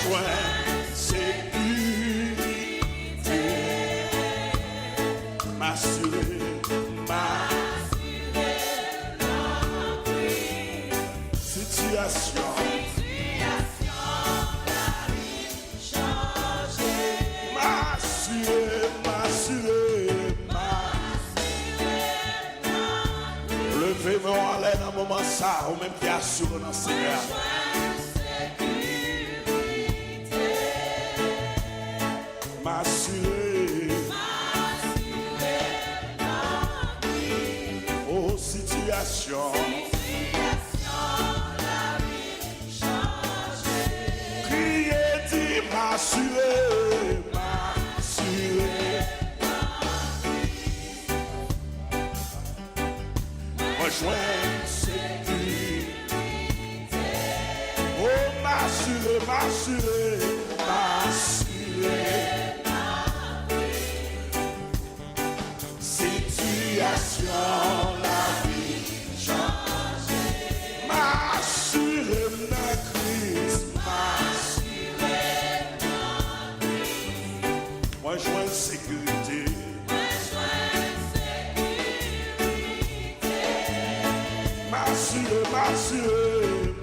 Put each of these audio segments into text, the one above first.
joindre sécurité, m'assurer, situation. Levez-moi en l'air dans un moment ça, ou même qui assure dans le Seigneur. M'assurer. Oh, situation. Crier, dit m'assurer, m'assurer. Rejoindre sécurité. Oh, m'assurer, m'assurer, m'assurer. Situation, la vie changée. M'assurer, ma crise, m'assurer, ma crise. Rejoindre sécurité. M'assurer, m'assurer,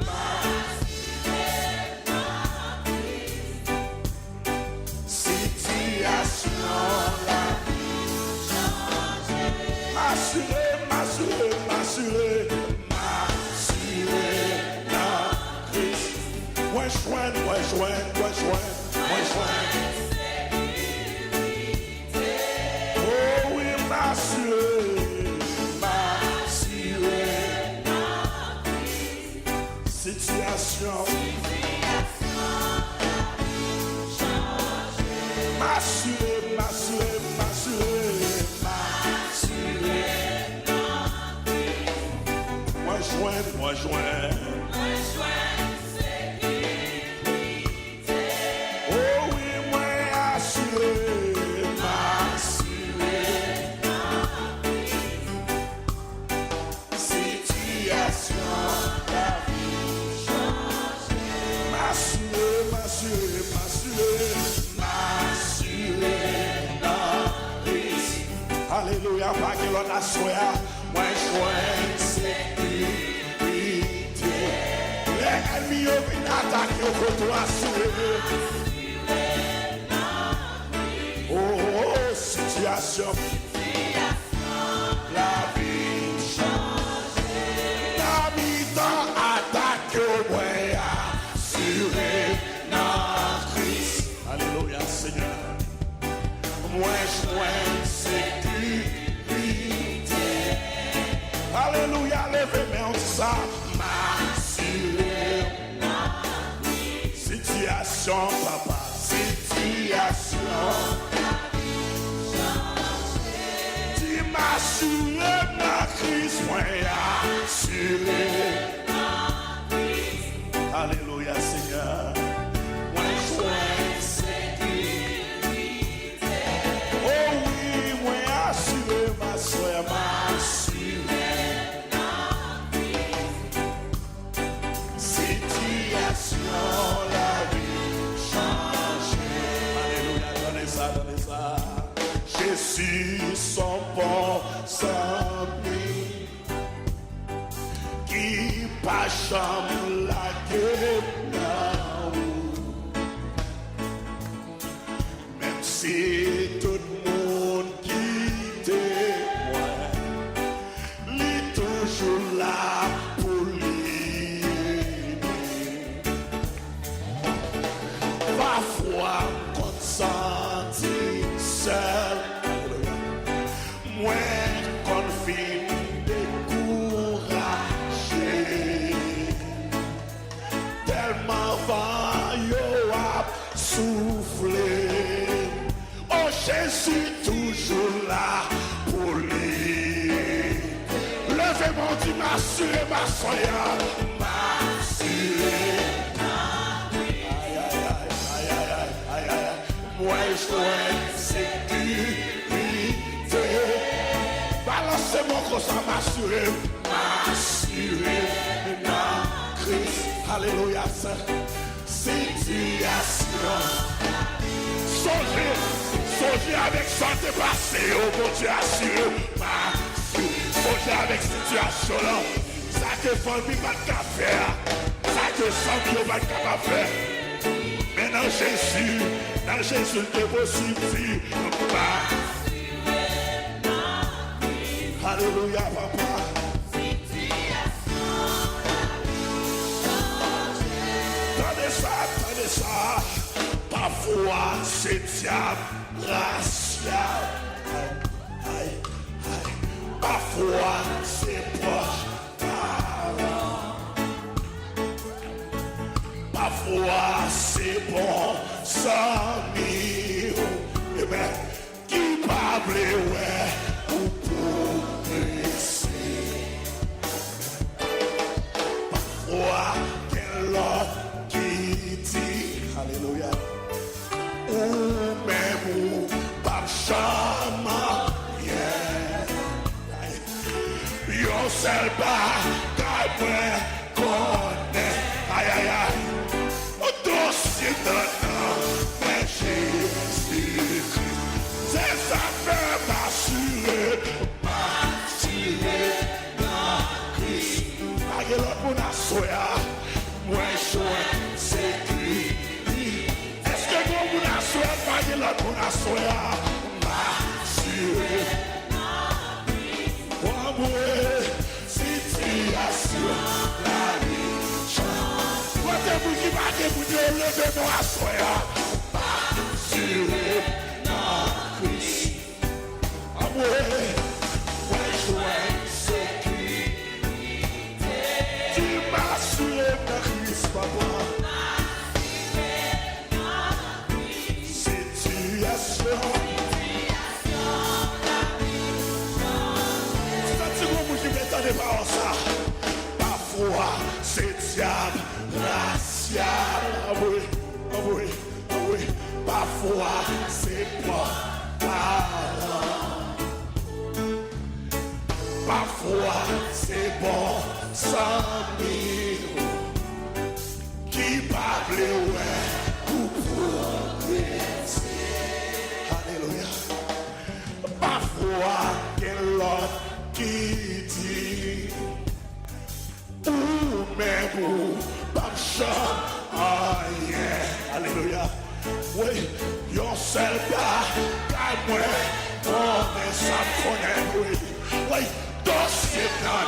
situation, la vie changée. M'assurer, m'assurer, m'assurer, m'assurer, la crise. Rejoindre, rejoindre, rejoindre, rejoindre. Oh oui, m'assurer. Situation. M'assurer, m'assurer, m'assurer, m'assurer. Moi joindre, moi joindre. Oh oui, moi assurer, m'assurer. Situation. M'assurer, m'assurer, m'assurer la crise. Alléluia, pas que l'on a soya. Moi, joindre sécurité. Les ennemis viennent attaquer au côté assuré. Oh, situation. La vie changée. La mi-temps attaque au moyen. Alléluia, Seigneur. Moi, joindre sécurité. Alléluia, levez-moi en ça. M'assurer. Situation, papa. Situation. Tu m'assures ma crise. Moi, assurer. Alléluia, Seigneur. Moi, joindre sécurité. Oh oui, moi, assurer ma soeur, m'assurer. Situation, la vie changée. Alléluia, donnez ça, donnez ça. Jésus, son bon ami, qui pas jamais la gueule. Même si tout le monde quitte moi, il est toujours là pour l'aider. Parfois, quand sentir seul, moi, quand fin découragé, tellement vent yo a soufflé. Oh Jésus toujours là pour lui. Levez-moi, dit m'assurer ma soya, m'assurer. Aïe aïe aïe aïe aïe aïe. Moi je dois sécurité. Balancez-moi comme ça, m'assurer, m'assurer. Christ, alléluia, c'est situation. Songez avec santé passé, oh mon Dieu, assuré. Songez avec situation là. Ça que famille pas de faire. Ça que famille pas de faire. Mais dans Jésus, c'est possible. Alléluia, papa. Attendez ça. Parfois, c'est diable racial. Parfois, c'est proche parent. Parfois, c'est bon, sans mieux. Eh bien, qui parle, ouais, ou pour blesser. Parfois, quel autre qui dit, alléluia, ou même ou pas chambre, yon seul bas, qu'après connaît, aïe aïe aïe, au dossier de nom, mais Jésus-Christ, c'est ça fait m'assurer dans Christ. Aïe l'autre pour la soya, moi chouin, c'est Christ. Est-ce que vous pour la soya, aïe l'autre pour la soya, m'assurer. Situation, la vie change. Vous qui marquez, vous devez lever-moi à soya. Assuré dans Christ. Amoureux, ouais, joie, sécurité. Tu m'as assuré dans Christ, papa. Situation. Parfois, c'est diable racial. Oui. Parfois, c'est pas parent. Parfois, c'est bon sans mille. Qui parle, ouais, pour progresser. Alléluia. Parfois, quel autre qui dit, ou même ou pas ah yeah, alléluia. Oui, yon seul gars, car moi, on est sans connaître, oui. Oui, dossier dans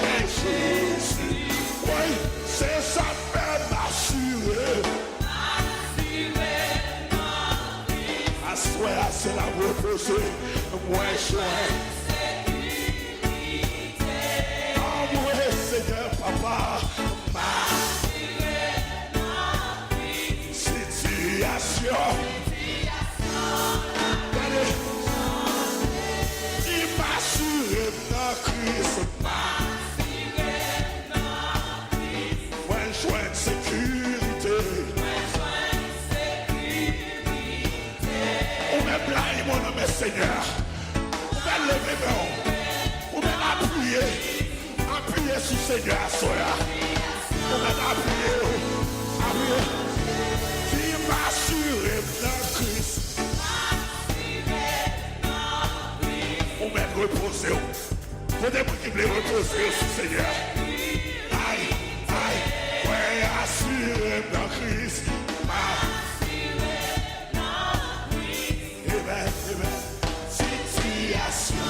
et Jésus. Oui, c'est ça fait m'assurer. Assoir, c'est la reposer, moi je Seigneur, papa, ma situation. Tu m'assures dans Christ, moi je joins sécurité. On me blague, mon nom est Seigneur. On va lever mon, on va appuyer. Appuyez sur Seigneur à soya. On va appuyer. Qui m'assure dans Christ. On va reposer. Vous devez qui voulez reposer sur Seigneur. Aïe, ouais, assuré dans Christ. Amen. Situation.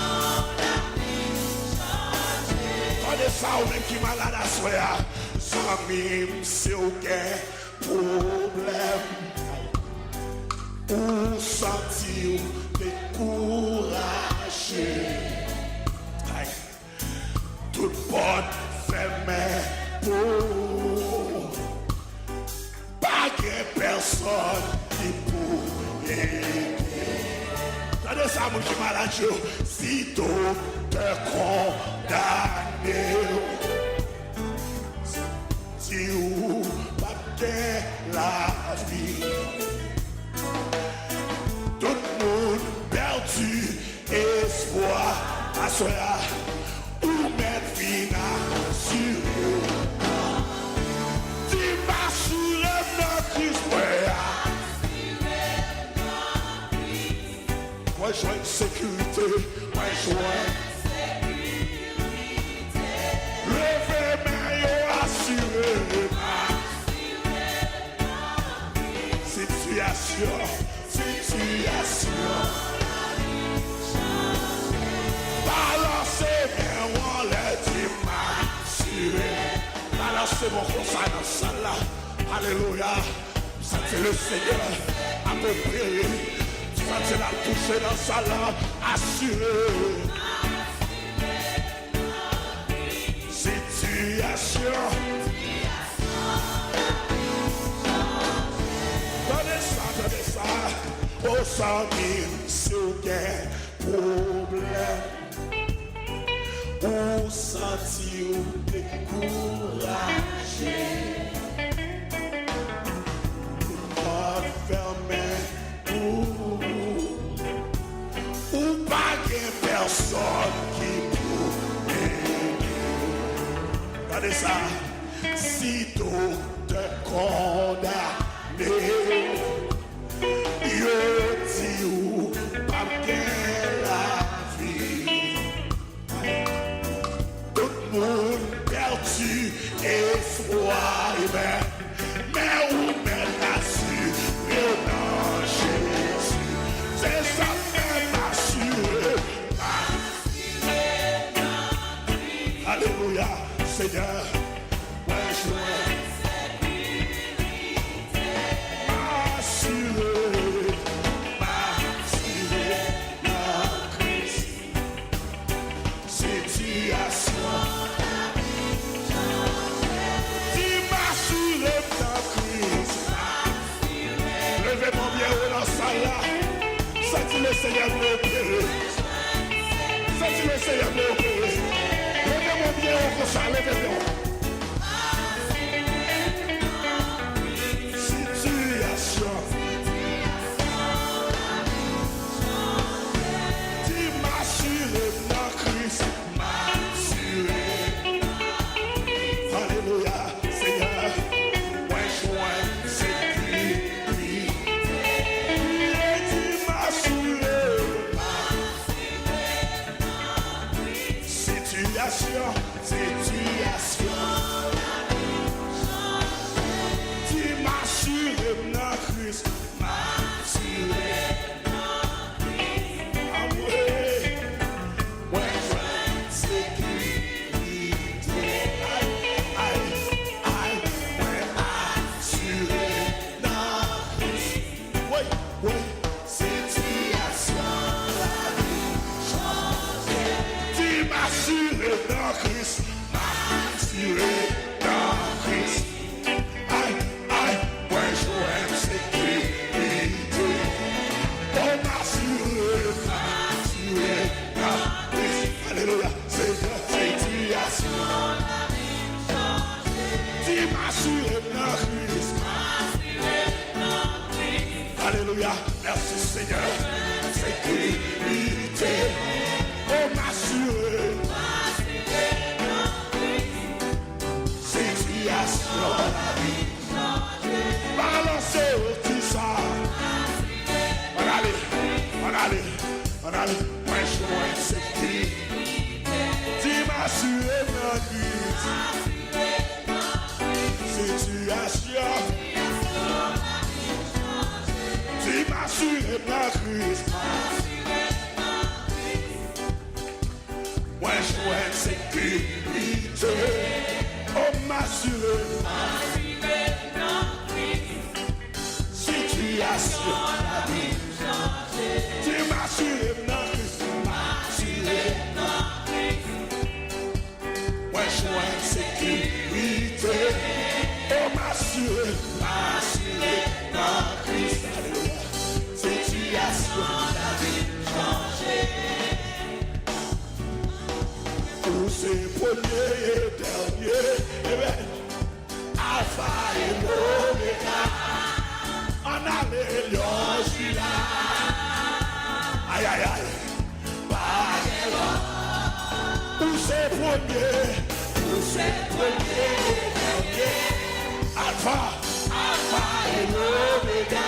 Ça ou même qui malade à soya, sans même c'est aucun problème. Ou sentir découragé. Toute porte fermée pour pas que personne qui peut aider. Regardez ça, mon qui malade, si tout te condamné. Si ou pas la vie. Tout le monde perdu espoir à soi ou mettre final sur eux. Tu m'as sur le joindre sécurité, moi joindre. Levez main yo assuré situation. Balancez main on les dit m'assuré. Balancez mon conseil dans la salle là. Alléluia. Ça c'est le Seigneur à peu près. Ça c'est la toucher dans la salle là. Assuré. Situation. Donnez ça. Oh, ça mille, c'est aucun problème. Ou sentir ou découragé. Pas fermé ou pas qu'il personne qui regardez ça, si tout te condamné, yo dit ou pas bien la vie. Tout le monde perdu et froid, mais où met la sûre dans Jésus. C'est ça même assuré. Alléluia. Seigneur, ouais, je m'assurer la crise, situation. Tu m'assures la crise. Levez mon bien haut dans la salle là. C'est le Seigneur me opérer. C'est le Seigneur me opérer. Levez mon bien haut comme ça, levez-le. Situation. Tu m'assures la crise. M'assurer. Alléluia, Seigneur. Ouais, joint, sécurité. Tu m'assures. Situation. Tu m'assures la crise. M'assurer. Alléluia, merci Seigneur, sécurité, oh m'assurer, situation, balancer tout ça, on allait, moi je vois sécurité, tu m'assures ma crise, situation. Tu m'assures ma crise. Moi je vois sécurité. Oh m'assure. Situation. Tu m'assures ma crise. Moi je vois sécurité. Oh m'assure. Ma crise. Situation, la vie changée. Pour ces premiers et derniers, Alpha et Omega, en alléluia, je suis là. Aïe, aïe, aïe, pour ces premiers et derniers, Alpha et Omega.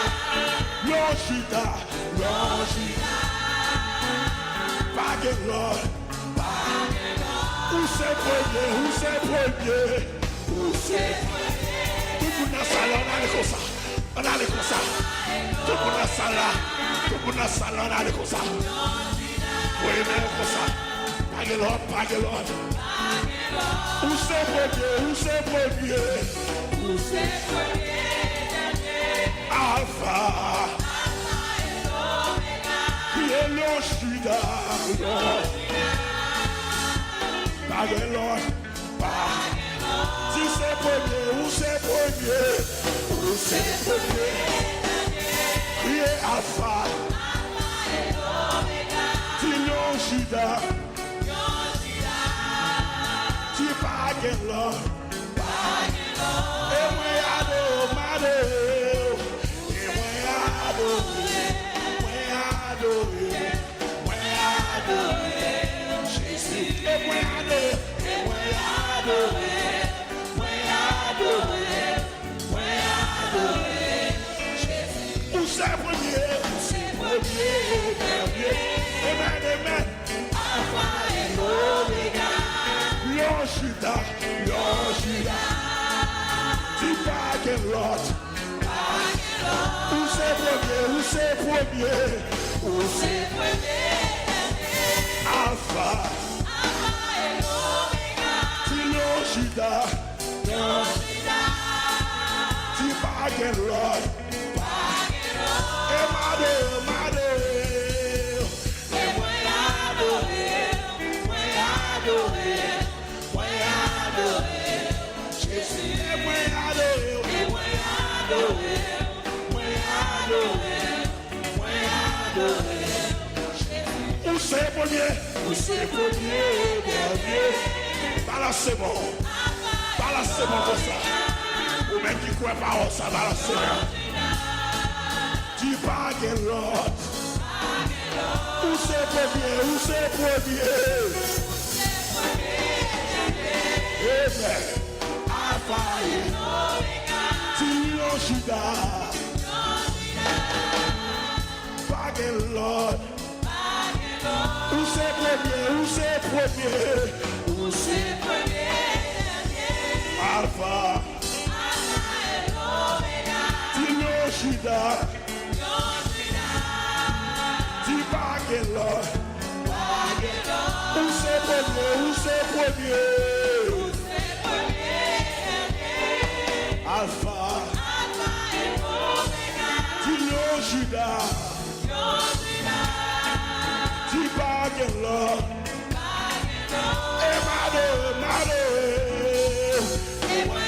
Yoshida, Baguette Lord. Où c'est premier, où c'est premier, où c'est premier. Tout le monde dans la salle, on allait comme ça. On allait comme ça. Tout le monde dans la salle, tout le monde dans la salle, on allait comme ça. Oui, mais comme ça. Baguette Lord, Baguette Lord. Où c'est premier, où c'est premier, où c'est premier. Alpha et l'Oméga. Qui est le Juda. Baguette Lord. Si c'est premier, où c'est premier, où c'est premier. Qui est Alpha et l'Oméga. Qui est le Juda. Qui est Baguette Lord. Et moi adore. Où c'est premier, dernier. Amen. Alpha et l'Oméga. Yoshida. Baguette Lord. Où c'est premier, où c'est premier, où c'est premier. Alpha et l'Oméga. Yoshida. Baguette Lord. Et Mado. Et moi adoré. Jésus. Et moi adoré. Où c'est premier, dernier. Balancez-moi comme ça. Ou même qui croit pas, ça balancez-moi. Dis Baguette Lord. Où c'est premier. Amen. Alpha et l'Oméga. Yoshida. Baguette Lord. Où c'est premier, Alpha et l'Oméga. Yoshida. Baguette Lord. Où c'est premier, Alpha et l'Oméga. Yoshida. Baguette Lord. Et Mado. Et moi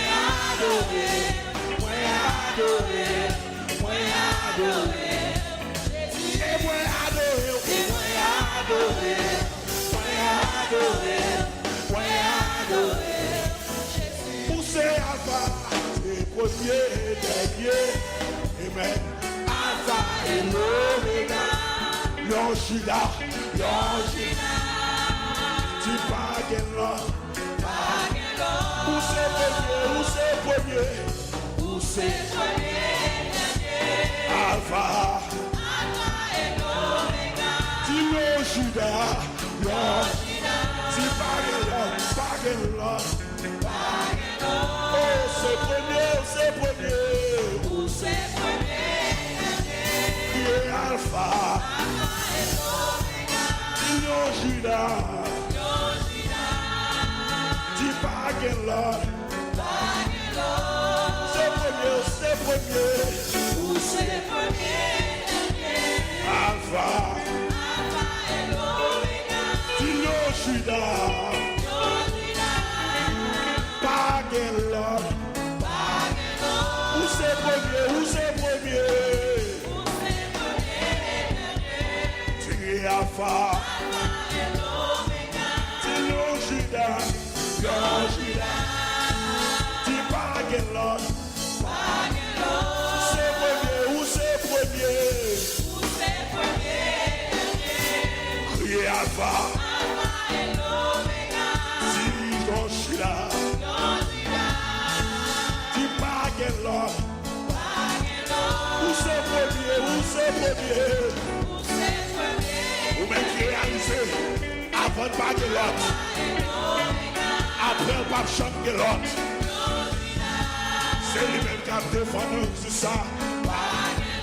adoré. Où c'est Alpha, c'est premier, dernier. Amen. Alpha et l'Oméga. Yoshida. Dis Baguette Lord. Où c'est premier, Alpha et l'Oméga. Dis Yoshida. Dis Baguette Lord. Oh, c'est premier. Où c'est premier, Qui est Alpha et l'Oméga. Yoshida. Dis Baguette Lord. C'est premier. Où c'est premier, Alpha et l'Oméga. Dis Yoshida. Baguette Lord. Où c'est premier, Tu es Alpha et l'Oméga. Dis Yoshida. Dis Baguette Lord. Où c'est premier, Criez Alpha et l'Oméga. Dis Yoshida. Dis Baguette Lord. Où c'est premier, Où c'est premier, Vous m'avez réalisé. Avant de pas de l'autre. Après, le pape chante de l'autre. C'est lui-même qui a défendu tout ça.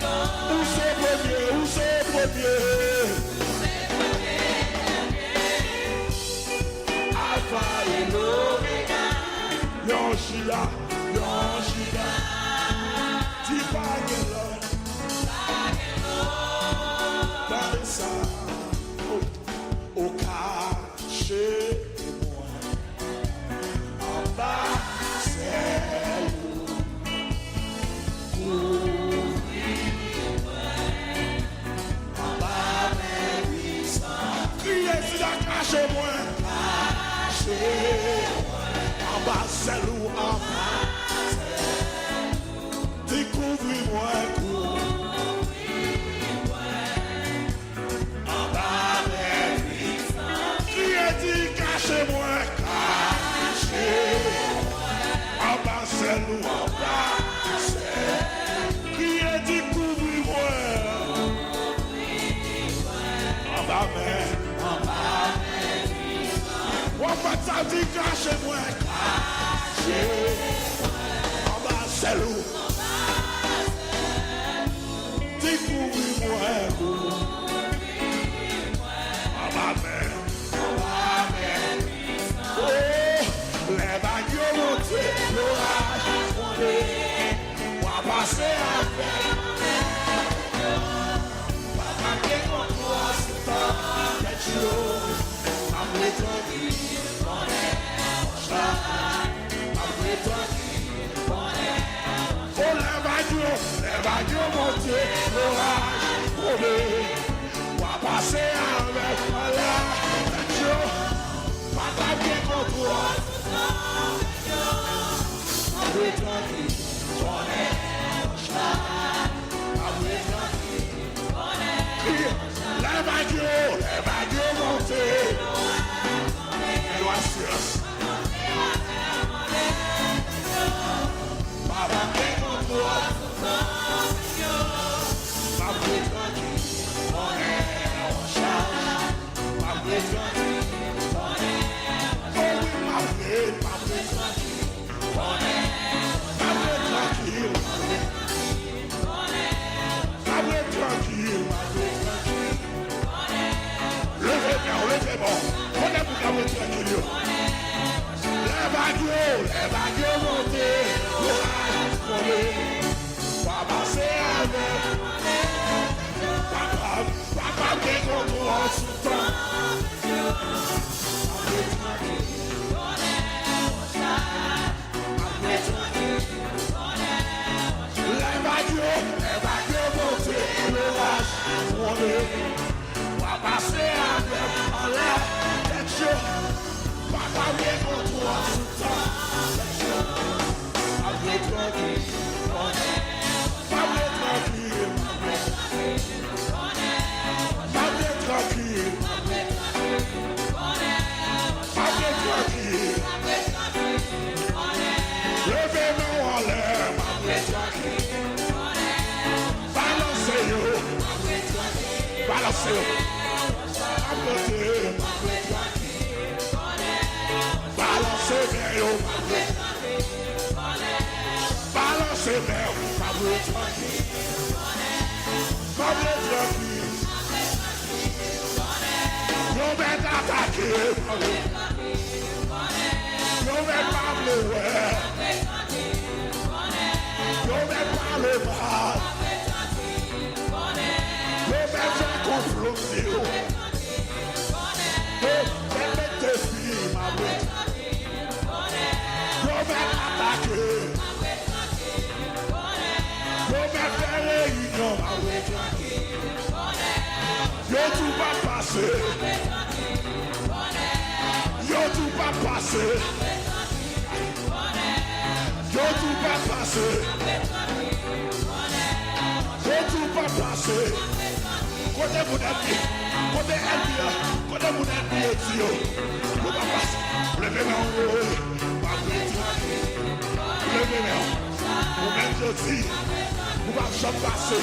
Où c'est premier? Où c'est premier? Alpha et l'Oméga. Yoshida, Yoshida. Dis pas que l'autre. Dans le sang. Au cachet de moi. En bas, c'est cachez-moi, cachez-moi, en bas c'est loup, en bas découvris-moi, en bas mes puissants, qui a dit cachez-moi, cachez-moi, en bas c'est loup, en bas c'est, qui a dit couvris-moi, en bas mes. On va t'en dire cachez-moi, cachez-moi, en bas c'est loup, découvris-moi, en bas mais, oh, les bagues montés, l'orage fondé, on va passer avec, on va marquer contre toi, c'est temps, quelque chose, après toi qui les vagues montées, l'orage tombé, on va passer avec la nature, pas bien contre toi. Après toi qui connais, après toi qui connais, les vagues montées, l'oasis. Papa, bien contre toi. Les vagues montées, l'orage tombé, papa c'est avec, papa bien contre toi sous temps. Les vagues montées, l'orage tombé, papa c'est avec, en l'air, tête chaud, papa bien contre toi sous temps. Balancez vers vous vais attaquer, je vais parler, je vais parler mal, je vais faire confronter, je vais mettre filles, ma bête, je vais attaquer, je vais faire réunion, ma bête, je tout va passer. Yo tout va passer. Yo tout va passer. Yo tout va passer. Côté vous d'habiller, côté elle, côté vous d'habiller, Tio. Vous va passer. Levez-moi en haut. Levez-moi. Vous même aussi. Vous va jamais passer.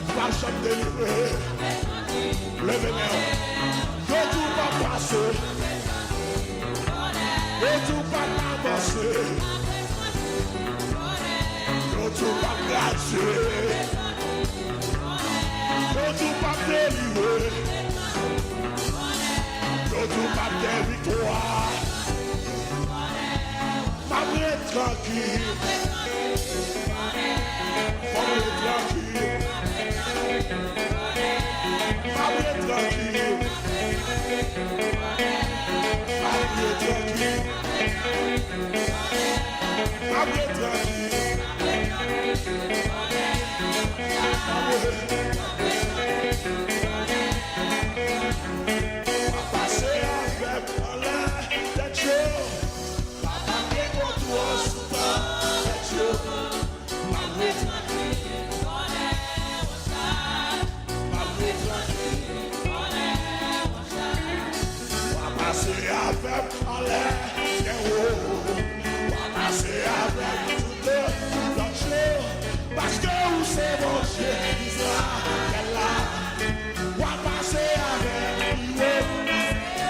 Vous va jamais délivrer. Levez-moi. Yo tout va passer. passer. Et tout pas avancer. Et tout pas gratuit. Et tout pas délivrer. Et tout pas de victoire. Ma vie est tranquille. Ma vie est tranquille. Ma vie est tranquille. Ma vie est tranquille. Ma vie est tranquille. On va passer avec l'air des Dieu. Papa qui contrôle sous des Dieu. Ma vie est tranquille. Ma vie est tranquille. On va passer avec l'air des hauts. On va passer avec tout le Dieu. Parce que vous c'est mon Dieu, Israël là. On va passer avec lui.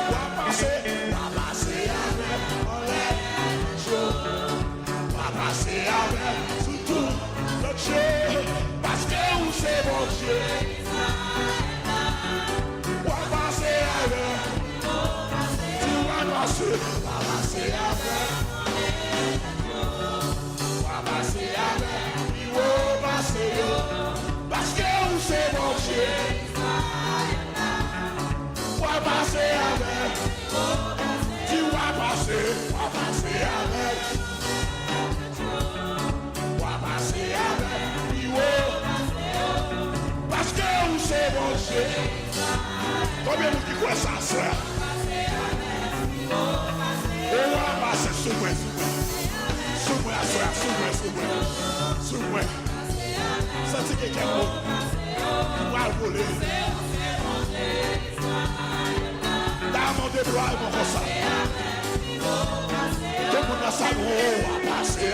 On va passer avec l'air Dieu. On va passer avec tout le Dieu. Parce que vous c'est mon Dieu. On va passer avec. Tu vas passer. On va passer avec. On va passer avec. Parce que vous c'est mon Dieu. On va passer avec. Tu vas passer. On va passer avec. On va passer avec. Parce que vous c'est mon Dieu. Combien vous qui croient ça, frère? On va passer sous moi. Sous moi, frère. Sous moi. Senti quelqu'un d'autre qui va voler. Dans mon déploiement comme ça. Tout le monde dans sa roue va passer.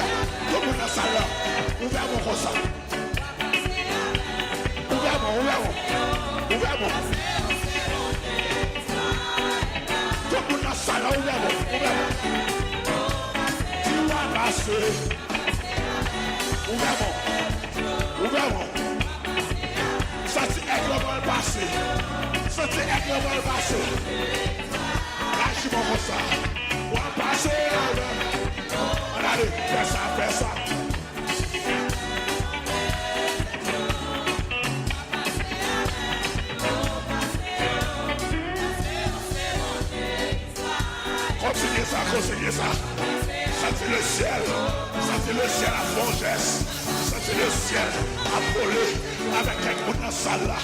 Tout le monde dans sa roue. Ouvert-moi comme ça. Ouvert-moi. Tout le monde dans sa roue. Ouvert-moi. Tu vas passer. Ouvert-moi. Senti éclatement passé. Lâche-moi comme ça. On va passer. On allez, fais ça. Continuez ça. Sentez le ciel à fongesse. Sentez le ciel à voler avec quelqu'un dans la salle là.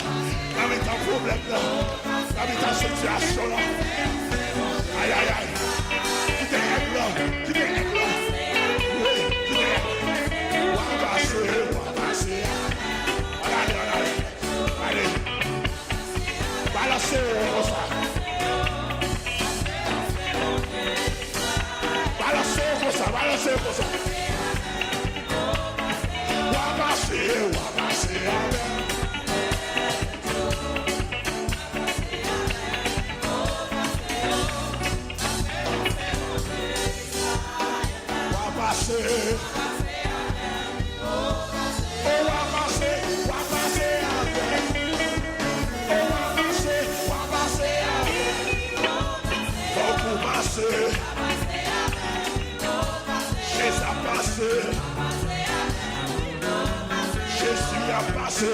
Avec un problème là. Avec ta situation là. Aïe. Qui t'es là? Oui, qui t'es là? On va passer. Allez. Balancez comme ça. Balancez comme ça. On va passer. Jésus a passé.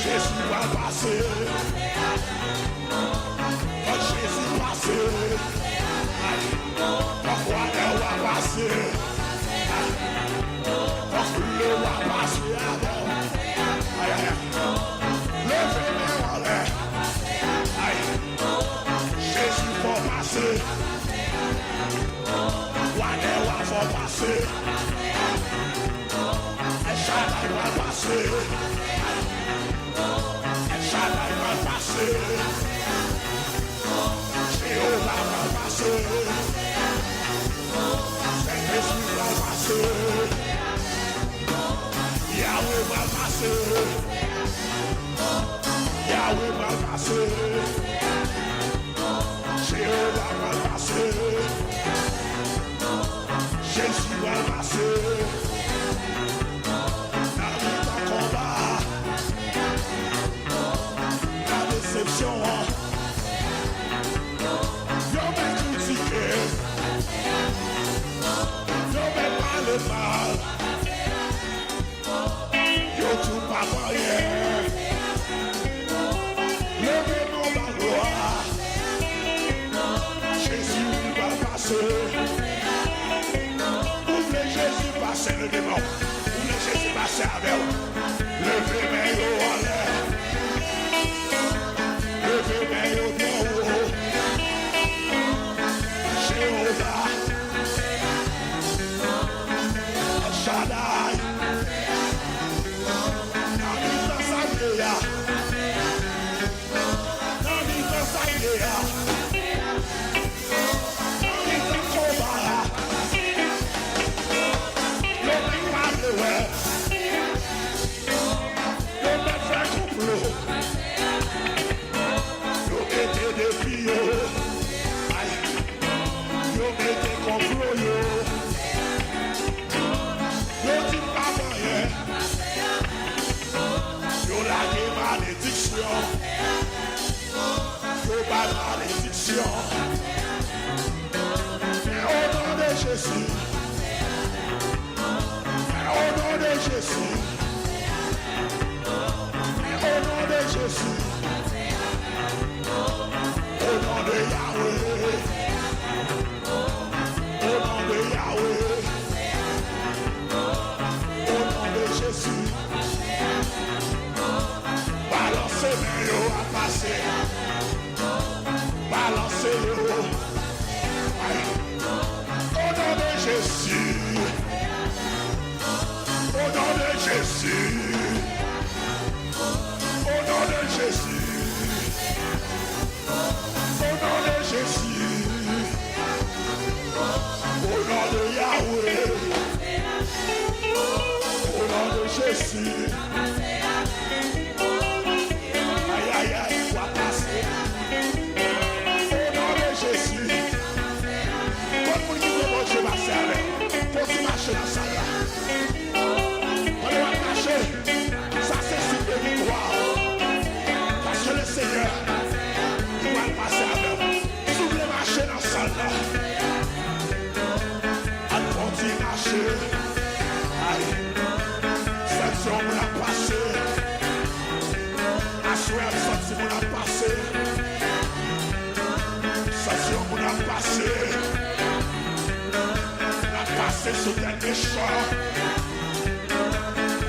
Jésus va passer. Quand Jésus passé, pourquoi elle va passer? Pourquoi le va passer? Levez-les en l'air. Jésus va passer. Whatever va passer. Shaddai va passer. Shaddai va passer. Jéhovah va passer. Saint-Esprit va passer. Yahweh va passer. Yahweh va passer. passer. Jéhovah va passer. Jésus va passer. Dans le combat, la déception, yo m'a critiqué, yo m'a parlé mal, yo tout pas rien, levez mon la gloire, Jésus va passer. Ouvrez Jésus passer le démon, ouvrez Jésus passer avec vous, levez mes yeux en l'air, levez mes yeux bien haut, Jéhovah, Shaddai, Namita Sandeya, Namita Sandeya, Namita Kobara, le mec parle ouais, le mec fait complot, yo mettez des filles, yo mettez complot yo dit pas moyen, yo la malédiction, yo pas malédiction, mais au nom de Jésus, mais au nom de Jésus, mais au nom de Jésus, au nom de Yahweh, au nom de Yahweh, au nom de Jésus, balancez mes yeux à passer, balancez yo, au nom de Jésus, au nom de Jésus, au nom de Jésus, au nom de Jésus, au nom de Yahweh, au nom de Jésus. Aïe aïe aïe, on va passer. Au nom de Jésus. Tout le monde qui veut bon Dieu va servir. Faut qu'il marche dans ça là. On va marcher. Ça c'est signe de victoire. Parce que le Seigneur, il va passer avec vous. Si vous voulez marcher dans ça là, on continue à marcher. Aïe. Cette on l'a passé. Assoir, cette on l'a passé. Cette on l'a passé. La passé sur des méchants.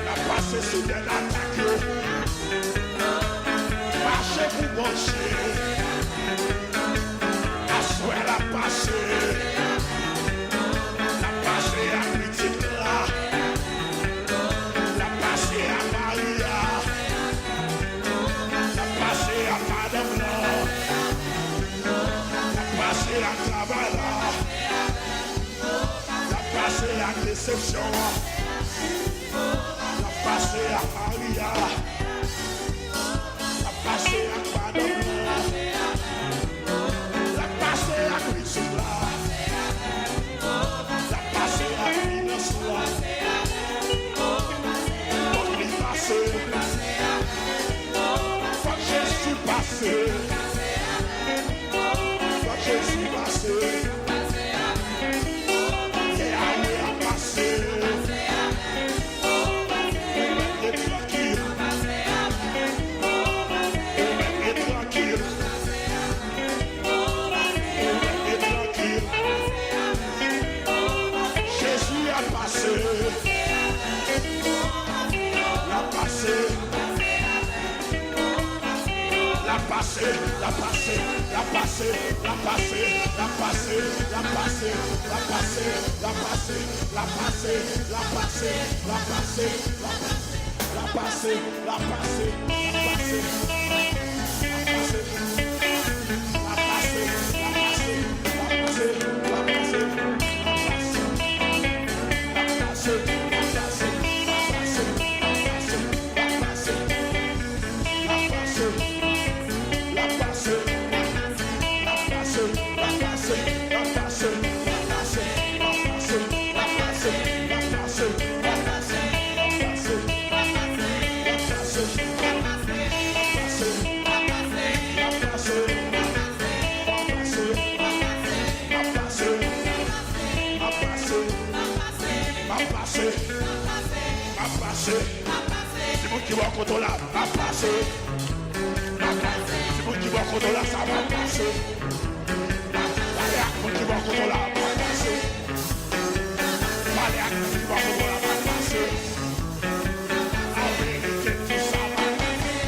La passé sur des attaques. Marchez pour manger. Assoir la passé. La passé à critique là. La passé à Maria. La passé à Madame là. La passé à travail là. La passé à déception. La passé à Maria. La passé à Madame là. La passé à critique là. La passé à finance là. Faut qu'il passe. Faut que Jésus passe. Faut que Jésus passe. Yahweh a passé. Et tranquille. Et tranquille. Et tranquille. Jésus a passé. La passé. La passé, la passé, la passé, la passé, la passé, la passé, la passé, la passé, la passé, la passé, la passé, la passé, la passé, la passé, passer. Si vous qui va contre là, va passer. Si vous qui va contre là, ça va passer. Allez, qui va contre là, va passer. Allez, qui va contre là, va passer. Américain, tout ça va passer.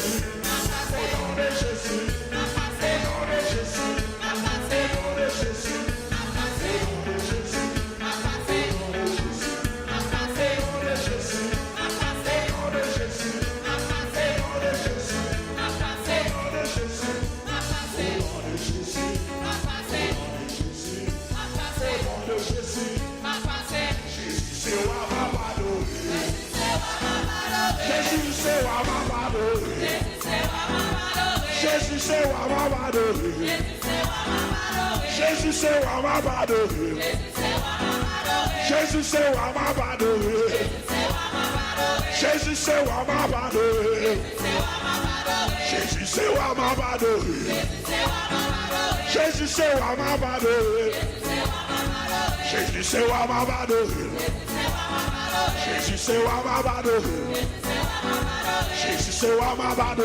Jésus. Au nom de Jésus. Au nom de Jésus. Au nom de Jésus. Jésus, c'est wa mabado. Jésus, c'est wa mabado. Jésus, c'est wa mabado. Jésus, c'est wa mabado. Jésus, c'est wa mabado. Jésus, c'est wa mabado. Jésus, c'est wa mabado. Jésus, c'est wa mabado. Jésus, c'est wa mabado.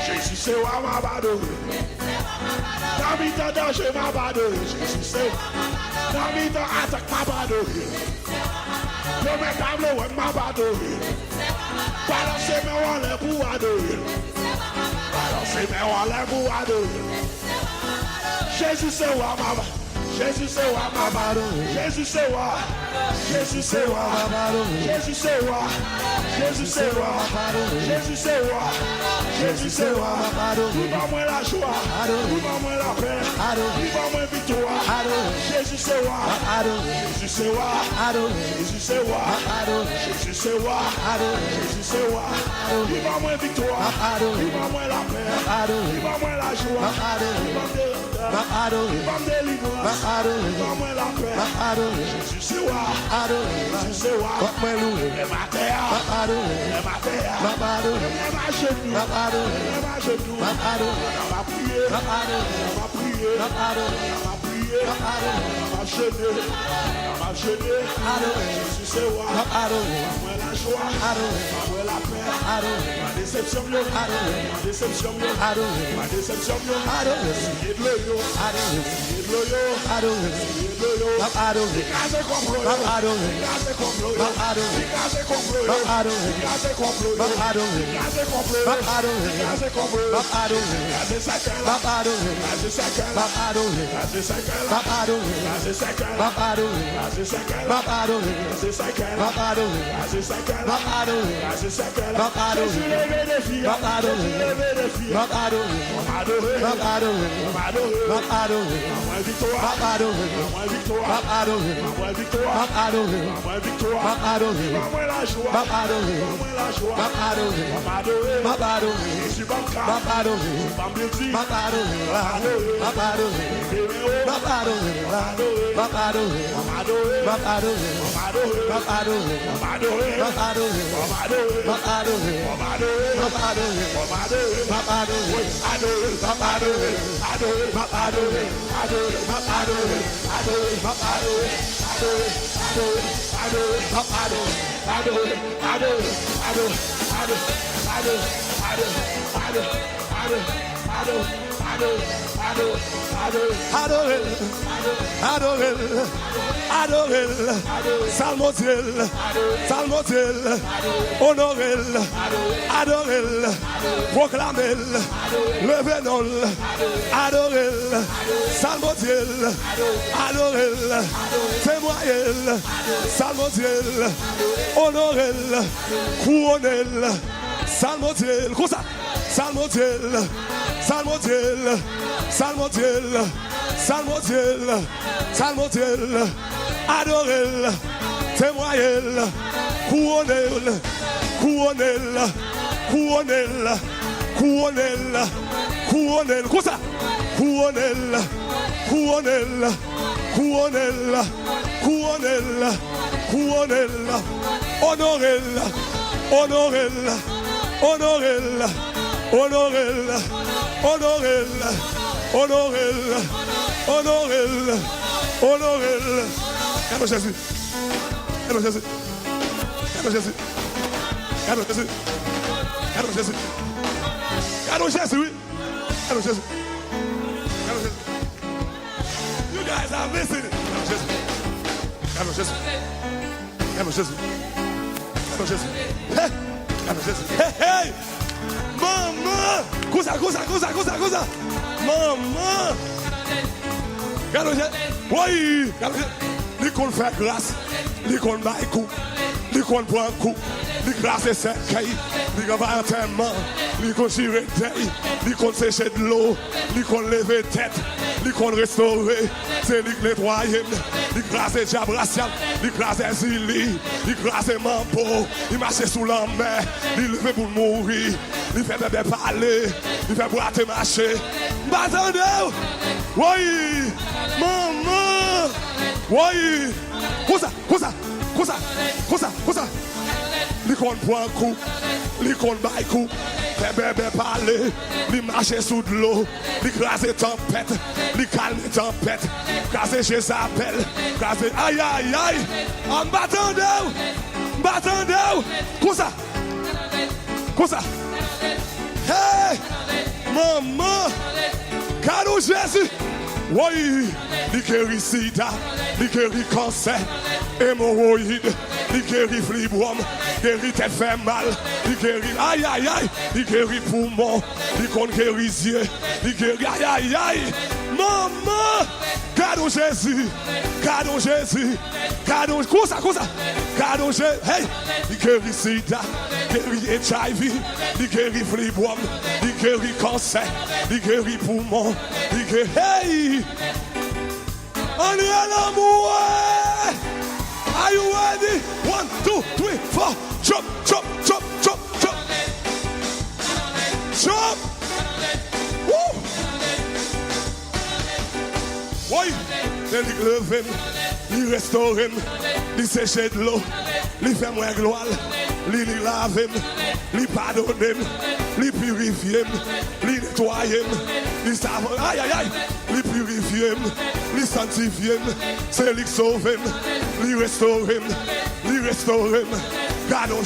Jésus, c'est wa mabado. Dans mes temps danger mabado. Jésus, c'est dans mes temps attaque mabado. Dans mes tableaux ouais mabado. Balancez mes wallet pour adorer. Balancez mes wallet pour adorer. Jésus, c'est wa mabado. Jésus, c'est wa mabado. Jésus, c'est wa. Jésus, c'est wa. Jésus, c'est wa. Jésus, c'est wa. Jésus, c'est wa. Jésus, c'est wa. Il va moins la joie. Il va moins la paix. Il va moins victoire. Jésus, c'est wa. Jésus, c'est wa. Jésus, c'est wa. Jésus, c'est wa. Jésus, c'est wa. Il va moins victoire. Il va moins la paix. Il va moins la joie. Il va me délivrer. Il va moins la paix. Jésus, c'est wa. Jésus, c'est wa. Les matériaux. Les matériaux. Les machettes. On va prier. On va prier. On va prier. On va jeûner. On va jeûner. Jésus, c'est wa. Moi la joie. Moi la paix. Ma déception. Ma déception. Ma déception. Priez de l'eau. Adorel, Salmodiel, Honorel, Adorel, Proclamel, Levenol, Adorel, Salmodiel, Adorel, Témoignel, Salmodiel, Honorel, Couronnel, Salmodiel, comme ça, Salmodiel, Salmodiel, Salmodiel, Salmodiel, Salmodiel, Adorel, Témoignel, Couronnel, Couronnel, Couronnel, Couronnel, Couronnel, comme ça, Couronnel, Couronnel, Couronnel, Couronnel, Couronnel, Honorel, Honorel, Honorel, Honorel, Honorel, Honorel, Honorel, Honorel. Cadeau Jésus. Cadeau Jésus. Cadeau Jésus. Cadeau Jésus. Cadeau Jésus. Cadeau Jésus, oui. Cadeau Jésus. Cadeau Jésus. You guys are missing it. Cadeau Jésus. Cadeau Jésus. Cadeau Jésus. Cadeau Jésus. Hey. Hey, hey! Maman! Cosa! Maman! Regardez, oui! Li kon fait grâce, li kon bail coup, li kon prend coup, li grâce et cercueil, li kon va enterrement, li kon tirer d'œil, li kon sécher de l'eau, li kon lever tête, li kon restaurer, c'est li nettoyer, li grâce et diable racial, li grâce et zili, li grâce et mambo, il marche sous la mer, li lever pour mourir, li fait bébé parler, li fait boiter marcher. M'attendez! Oui! Maman! Oui! Cosa! Li kon prend coup, li kon bail coup, fait bébé parler, li marche sous de l'eau, li crase tempête, li calme tempête, crase Jézabel, crase aïe aïe aïe, en m'attendez! Cosa! Hey! Maman! Cadeau Jésus! Oui! Li guérit sida, li guérit cancer, hémorroïde, li guérit fibrome, guérit tête fait mal, li guérit aïe aïe aïe, li guérit poumon, li kon guérit yeux, li guérit aïe aïe aïe. Maman! Cadeau Jésus! Cadeau Jésus! Cosa! Cadeau Jésus! Hey! Li guérit sida, guérit HIV, li guérit fibrome, li guérit cancer, li guérit poumon, li guérit... Hey! On est à l'amour! Are you ready? 1, 2, 3, 4. Jump! Woo! Oui! Il lève, il restaure, il sèche de l'eau, il fait moins gloire, il lave, il pardonne, il purifie, il nettoie, il savent, aïe aïe aïe, il purifie, il sanctifie, c'est lui qui sauve, il restaure. Gardons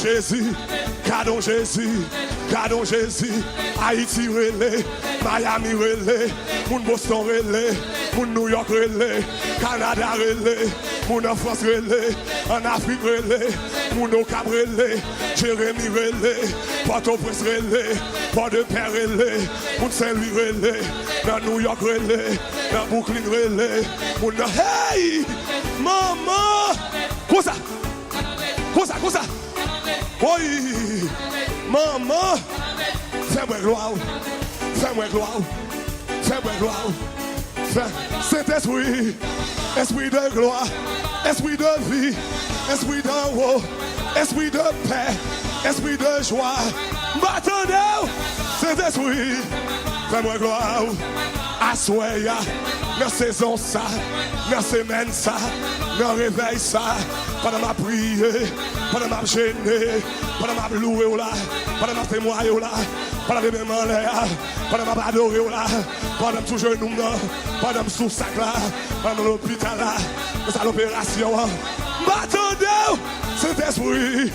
Jésus, Haïti relais, Miami relais, mon Boston relais, mon New York relais, Canada relais, mon France relais, en Afrique relais, mon Ocab relais, Jérémy relais, Port-au-Prince relais, Port-de-Paix relais, mon Saint-Louis relais, dans New York relais, dans Brooklyn relais, mon hey, maman, cosa. Oui, maman, fais-moi gloire, Saint-Esprit, esprit de gloire, esprit de vie, esprit d'amour, esprit de paix, esprit de joie. M'attendez, Saint-Esprit, fais-moi gloire, assoya, dans saison ça, dans semaine ça, dans réveil ça, pendant ma prière, pendant ma gêner, pendant ma louer là, pendant ma témoigner là, pendant ma demander là, pendant ma adorer là, pendant tout genou là, pendant sous sac là, pendant l'hôpital là, dans l'opération. M'attendez, Saint-Esprit,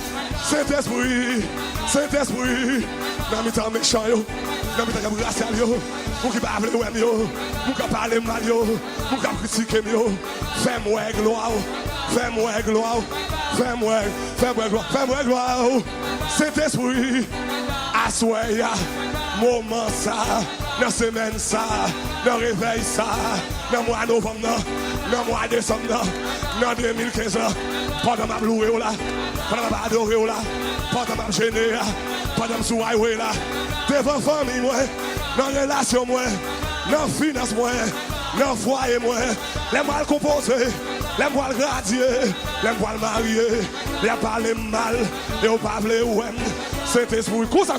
dans mes temps méchants yo, dans mes temps racial yo, pour qui parle de yo, pour qui parle mal yo, pour qui critiquer yo, fais-moi gloire. Saint-Esprit, assoya, moment ça, dans semaine ça, dans réveil ça, dans mois novembre, dans mois décembre, dans 2015, pendant ma louer là, pendant ma adorer là, pendant ma gêner, pendant ma soirée là, devant famille moi, dans relation moi, dans finance moi, dans foyer moi, les mal composés. Les voiles gradier, les voiles mariés, les parler mal, les parler ouem, Saint-Esprit, cosa.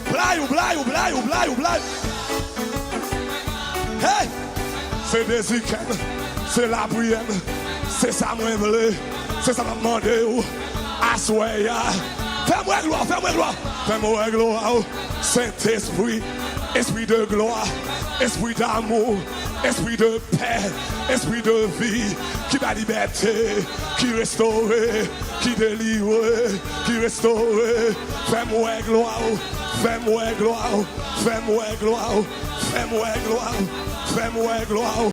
Blaye. Hey! C'est des week-ends, c'est la prière, c'est ça moi voulais, c'est ça m'a demandé ou, assoya, fais-moi gloire, Saint-Esprit, esprit de gloire, esprit d'amour, esprit de paix, esprit de vie, qui da liberté, qui restaure, qui délivre, qui restaure. Fais-moi gloire.